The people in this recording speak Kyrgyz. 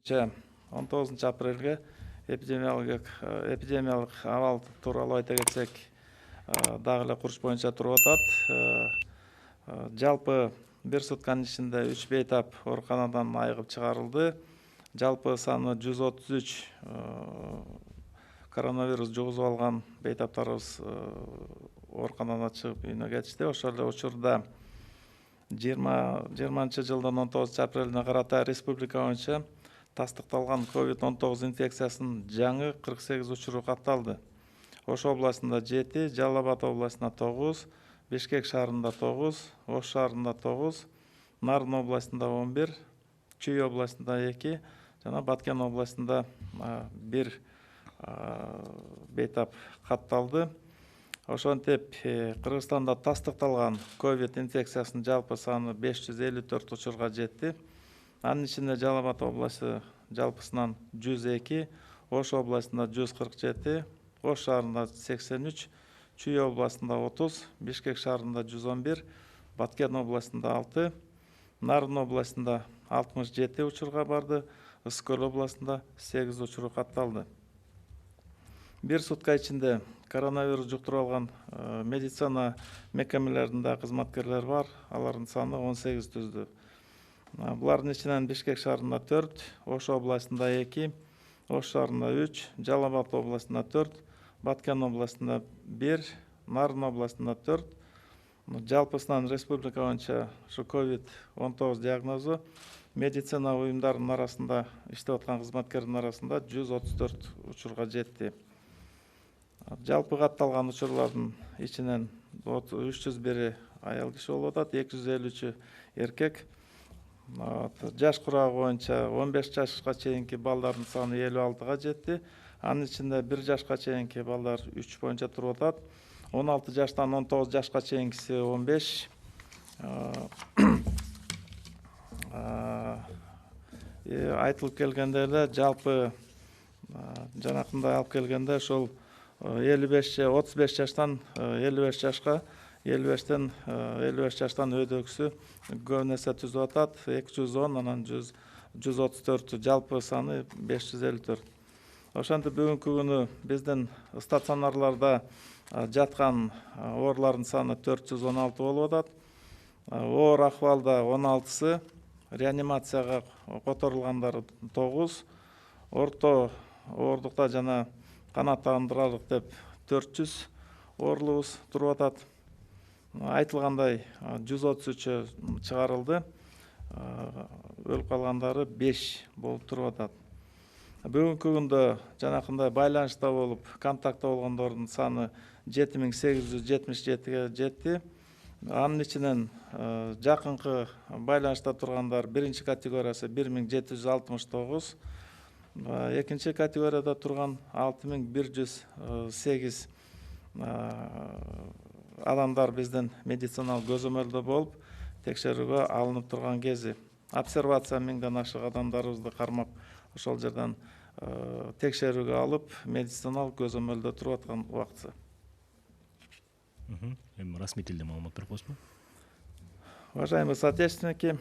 19 апрелге эпидемиялык абал тууралуу айта кетсек, дагы эле курч боюнча туруп атат. Жалпы бир сутканын ичинде 3 бейтап ооруканадан айыгып чыгарылды. Жалпы саны 133 коронавирус жугузуп алган бейтаптарыбыз ооруканадан чыгып үйүнө кетишти. Ошол эле учурда 20 жылдын 19 апрелине карата республика боюнча тастыкталган COVID-19 инфекциясынын жаңы 48 учуру катталды. Ош областында 7, Жалал Абад областында 9, Бишкек шаарында 9, Ош шаарында 9, Нарын областында 11, Чүй областында 2, жана Баткен областында 1 бейтап катталды. Ошентип Кыргызстанда тастыкталган COVID инфекциясынын жалпы саны 554 учурга жетти. Анын ичинде Жалал Абад областы жалпысынан 102, Ош областында 147, Ош шаарында 83, Чүй областында 30, Бишкек шаарында 111, Баткен областында 6, Нарын областында 67 учурга барды, Ысык Көл областында 8 учуру катталды. Бир сутка ичинде коронавирус жуктуруп алган медицина мекемелеринде кызматкерлер бар. Алардын саны 18 түздү. Булардын ичинен Бишкек шаарында 4, Ош областында 2, Ош шаарында 3, Жалал Абад областында 4, Баткен областында 1, Нарын областында 4. Жалпысынан республика боюнча ушу COVID-19 диагнозу медицина уюмдарынын арасында иштеп аткан кызматкердин арасында 134 учурга жетти. Жалпы катталган учурлардын ичинен 301 аял киши болуп атат, 253 эркек. Жаш курагы боюнча 15 жашка чейинки балдардын саны 56га жетти. Анын ичинде 1 жашка чейинки балдар 3 боюнча туруп атат. 16 жаштан 19 жашка чейинкиси 15. Айтылып келгенде эле жалпы жанакындай алып келгенде ошол 35 жаштан 55 жашка, 55-тен 55 жаштан өйдөгүсү көп нерсе түзүп атат. 210, анан 134 жалпы саны 554. Ошентип бүгүнкү күнү биздин стационарларда жаткан оорулардын саны 416 болуп атат. Оор акыбалда 16сы, реанимацияга которулгандары 9, орто оордукта жана канааттандырарлык деп 400 оорулубуз туруп атат. Айтылгандай 133 чыгарылды. Өлүп калгандары 5 болуп туруп атат. Бүгүнкү күндө жанакындай байланышта болуп, контактта болгондордун саны 7877-ге жетти. Анын ичинен жакынкы байланышта тургандар биринчи категориясы 1769, экинчи категорияда турган 6108 адамдар биздин медициналык көзөмөлдө болуп, текшерүүгө алынып турган кези. Обсервация 1000ден ашык адамдарыбызды кармап, ошол жерден текшерүүгө алып, медициналык көзөмөлдө туруп аткан убактысы. Расмий тилде маалымат берип коесузбу? Уважаемые соотечественники,